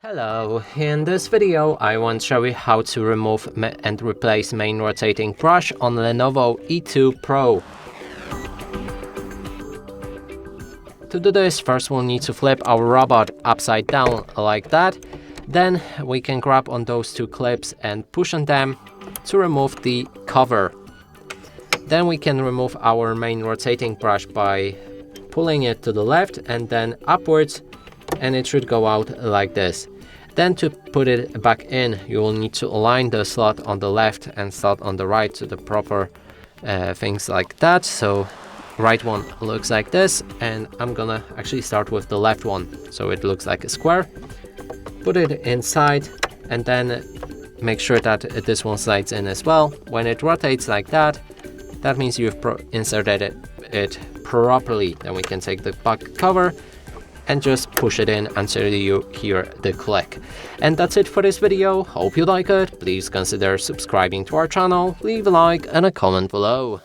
Hello, in this video I want to show you how to remove and replace main rotating brush on Lenovo E2 Pro. To do this, first we'll need to flip our robot upside down like that. Then we can grab on those two clips and push on them to remove the cover. Then we can remove our main rotating brush by pulling it to the left and then upwards, and it should go out like this. Then to put it back in, you will need to align the slot on the left and slot on the right to the proper things like that. So right one looks like this, and I'm gonna actually start with the left one so it looks like a square. Put it inside and then make sure that this one slides in as well. When it rotates like that, that means you've inserted it properly. Then we can take the back cover and just push it in until you hear the click. And that's it for this video. Hope you like it. Please consider subscribing to our channel, leave a like and a comment below.